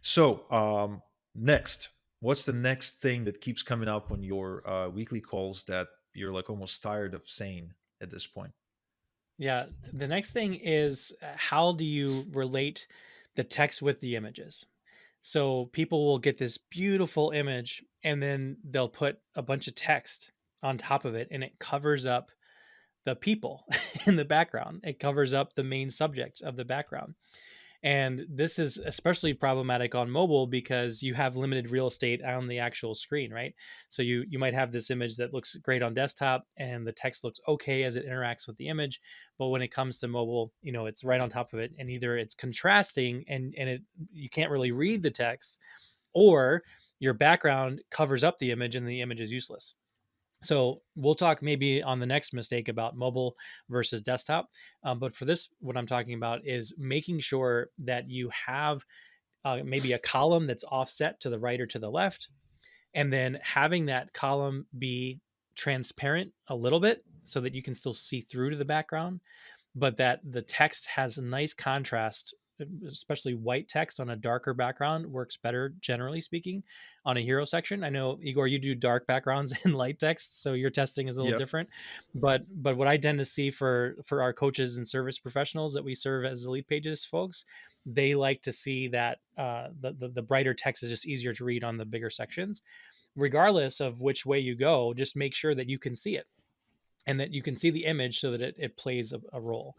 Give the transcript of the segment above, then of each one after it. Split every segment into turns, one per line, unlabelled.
So, next, what's the next thing that keeps coming up on your weekly calls that you're like almost tired of saying at this point?
Yeah, the next thing is how do you relate the text with the images? So people will get this beautiful image and then they'll put a bunch of text on top of it and it covers up the people in the background. It covers up the main subject of the background. And this is especially problematic on mobile because you have limited real estate on the actual screen, right? So you might have this image that looks great on desktop and the text looks okay as it interacts with the image, but when it comes to mobile, it's right on top of it, and either it's contrasting and it you can't really read the text, or your background covers up the image and the image is useless. So we'll talk maybe on the next mistake about mobile versus desktop. But for this, what I'm talking about is making sure that you have maybe a column that's offset to the right or to the left, and then having that column be transparent a little bit so that you can still see through to the background, but that the text has a nice contrast. Especially white text on a darker background works better, generally speaking, on a hero section. I know, Igor, you do dark backgrounds in light text, so your testing is a little
Yep.
different. But what I tend to see for our coaches and service professionals that we serve as Elite Pages folks, they like to see that the brighter text is just easier to read on the bigger sections. Regardless of which way you go, just make sure that you can see it and that you can see the image so that it plays a role.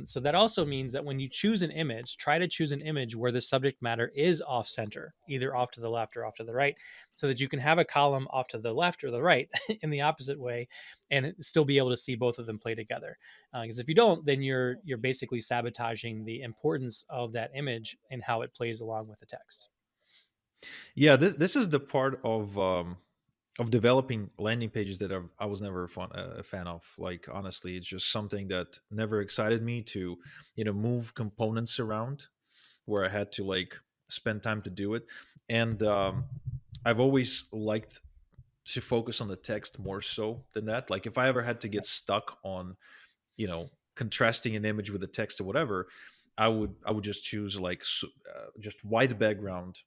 So that also means that when you choose an image, try to choose an image where the subject matter is off center, either off to the left or off to the right, so that you can have a column off to the left or the right in the opposite way, and still be able to see both of them play together. Because if you don't, then you're basically sabotaging the importance of that image and how it plays along with the text.
Yeah, this is the part of developing landing pages that I was never a fan of. Like honestly, it's just something that never excited me to, move components around where I had to like spend time to do it. And I've always liked to focus on the text more so than that. Like if I ever had to get stuck on, contrasting an image with the text or whatever, I would just choose like just white background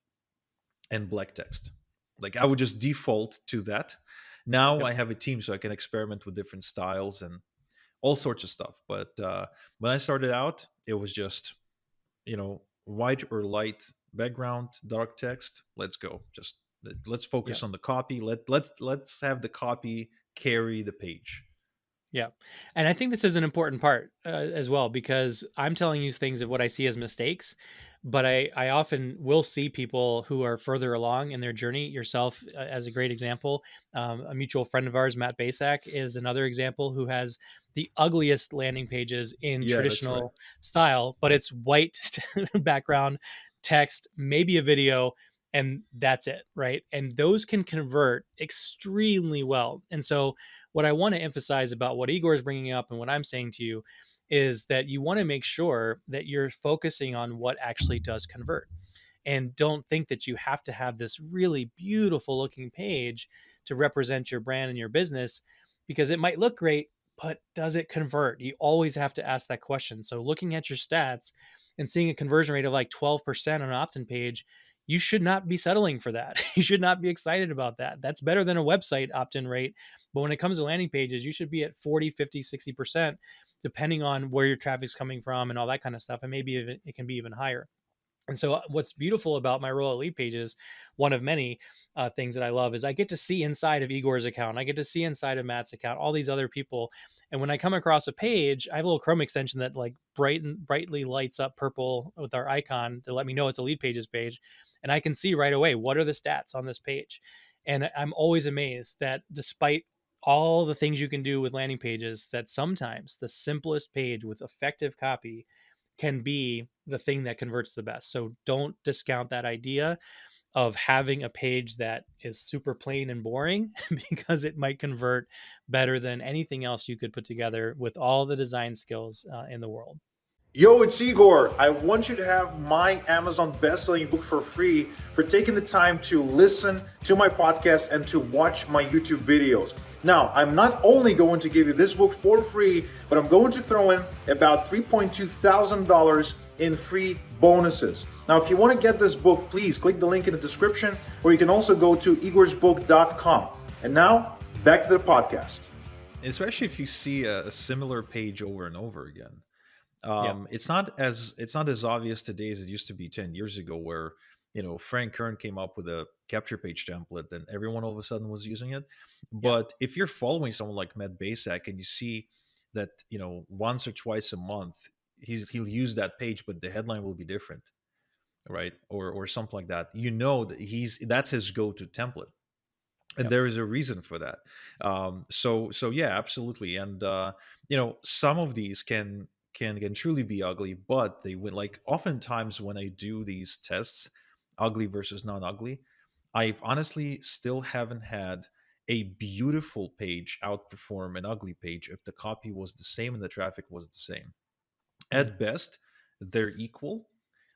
and black text. Like I would just default to that. Now
Yep.
I have a team, so I can experiment with different styles and all sorts of stuff. But when I started out, it was just white or light background, dark text. Let's go. Just let's focus
Yep.
on the copy. Let's have the copy carry the page.
Yeah. And I think this is an important part as well, because I'm telling you things of what I see as mistakes, but I often will see people who are further along in their journey. Yourself, as a great example, a mutual friend of ours, Matt Basak, is another example who has the ugliest landing pages in
Yeah, that's right.
traditional style, but it's white background, text, maybe a video, and that's it. Right. And those can convert extremely well. And so, what I want to emphasize about what Igor is bringing up and what I'm saying to you is that you want to make sure that you're focusing on what actually does convert. And don't think that you have to have this really beautiful looking page to represent your brand and your business, because it might look great, but does it convert? You always have to ask that question. So, looking at your stats and seeing a conversion rate of like 12% on an opt in page, you should not be settling for that. You should not be excited about that. That's better than a website opt in rate. But when it comes to landing pages, you should be at 40, 50, 60%, depending on where your traffic's coming from and all that kind of stuff. And maybe even, it can be even higher. And so, what's beautiful about my Royal Elite pages, one of many things that I love, is I get to see inside of Igor's account. I get to see inside of Matt's account, all these other people. And when I come across a page, I have a little Chrome extension that like brightly lights up purple with our icon to let me know it's a Lead Pages page. And I can see right away what are the stats on this page. And I'm always amazed that despite all the things you can do with landing pages, that sometimes the simplest page with effective copy can be the thing that converts the best. So don't discount that idea of having a page that is super plain and boring because it might convert better than anything else you could put together with all the design skills in the world.
Yo, it's Igor. I want you to have my Amazon best-selling book for free for taking the time to listen to my podcast and to watch my YouTube videos. Now, I'm not only going to give you this book for free, but I'm going to throw in about $3,200
in free bonuses. Now, if you want to get this book, please click the link in the description, or you can also go to igorsbook.com. And now, back to the podcast.
Especially if you see a similar page over and over again.
Yep.
It's not as obvious today as it used to be 10 years ago, where Frank Kern came up with a capture page template and everyone all of a sudden was using it.
Yep.
But if you're following someone like Matt Basak and you see that once or twice a month he'll use that page, but the headline will be different, right? Or something like that, that that's his go-to template, and
Yep.
there is a reason for that. So yeah, absolutely. And some of these can truly be ugly, but they win. Like, oftentimes when I do these tests, ugly versus non-ugly, I honestly still haven't had a beautiful page outperform an ugly page if the copy was the same and the traffic was the same.
Mm.
At best, they're equal,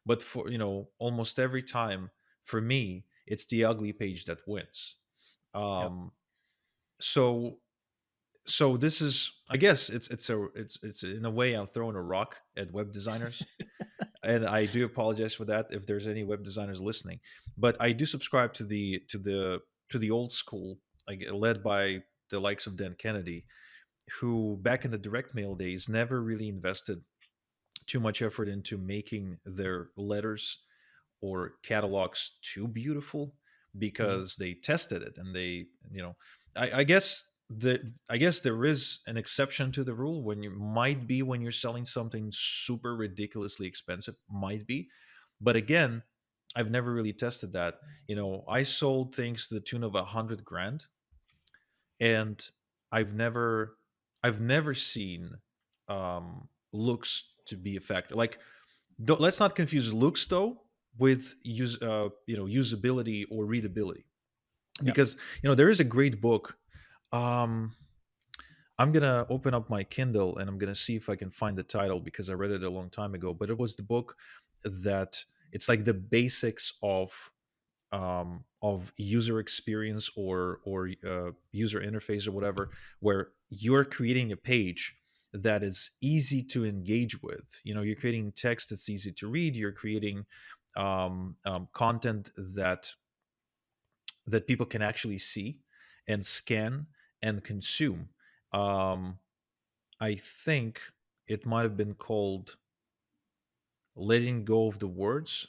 but for almost every time, for me, it's the ugly page that wins.
Yep.
um so so this is, I guess, it's in a way I'm throwing a rock at web designers, and I do apologize for that if there's any web designers listening. But I do subscribe to the old school, like, led by the likes of Dan Kennedy, who back in the direct mail days never really invested too much effort into making their letters or catalogs too beautiful,
Mhm.
because they tested it, and I guess there is an exception to the rule, when you're selling something super ridiculously expensive, might be. But again, I've never really tested that. I sold things to the tune of 100 grand, and I've never seen looks to be effective. Like, let's not confuse looks though with usability or readability,
Yep.
because there is a great book. um I'm gonna open up my Kindle and I'm gonna see if I can find the title, because I read it a long time ago, but it was the book that, it's like the basics of user experience, or user interface, or whatever, where you're creating a page that is easy to engage with. You're creating text that's easy to read. You're creating content that people can actually see and scan and consume. um, I think it might have been called "Letting Go of the Words,"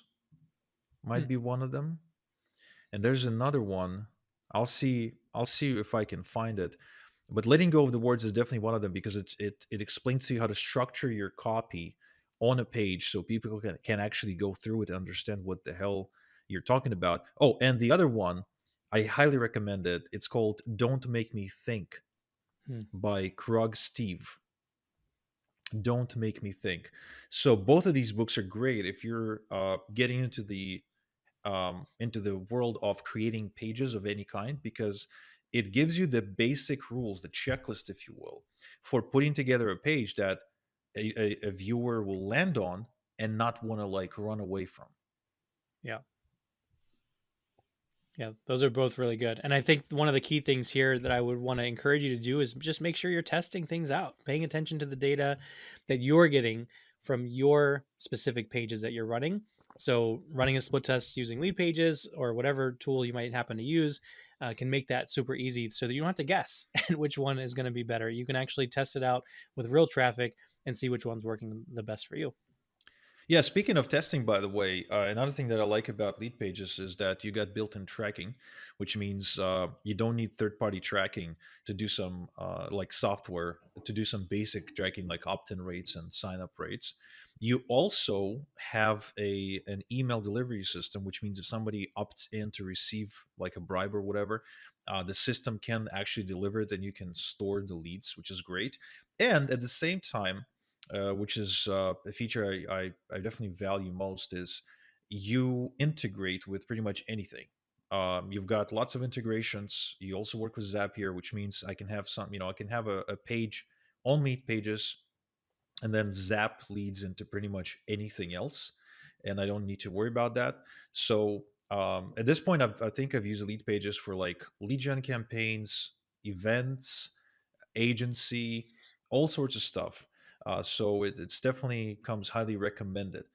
might
Hmm.
be one of them. And there's another one. I'll see if I can find it. But "Letting Go of the Words" is definitely one of them, because it explains to you how to structure your copy on a page, so people can actually go through it and understand what the hell you're talking about. Oh, and the other one, I highly recommend it. It's called "Don't Make Me Think"
Hmm.
by Krug Steve. Don't Make Me Think. So both of these books are great if you're getting into the world of creating pages of any kind, because it gives you the basic rules, the checklist, if you will, for putting together a page that a viewer will land on and not want to, like, run away from.
Yeah. Yeah, those are both really good. And I think one of the key things here that I would want to encourage you to do is just make sure you're testing things out, paying attention to the data that you're getting from your specific pages that you're running. So, running a split test using lead pages or whatever tool you might happen to use can make that super easy so that you don't have to guess which one is going to be better. You can actually test it out with real traffic and see which one's working the best for you.
Yeah, speaking of testing, by the way, another thing that I like about Lead Pages is that you got built-in tracking, which means you don't need third-party tracking to do some like software to do some basic tracking, like opt-in rates and sign-up rates. You also have an email delivery system, which means if somebody opts in to receive like a bribe or whatever, the system can actually deliver it, and you can store the leads, which is great. And at the same time, which is a feature I definitely value most, is you integrate with pretty much anything. You've got lots of integrations. You also work with Zapier, which means I can have I can have a page on Lead Pages, and then Zap leads into pretty much anything else, and I don't need to worry about that. So at this point, I think I've used Lead Pages for like lead gen campaigns, events, agency, all sorts of stuff. So it's definitely comes highly recommended.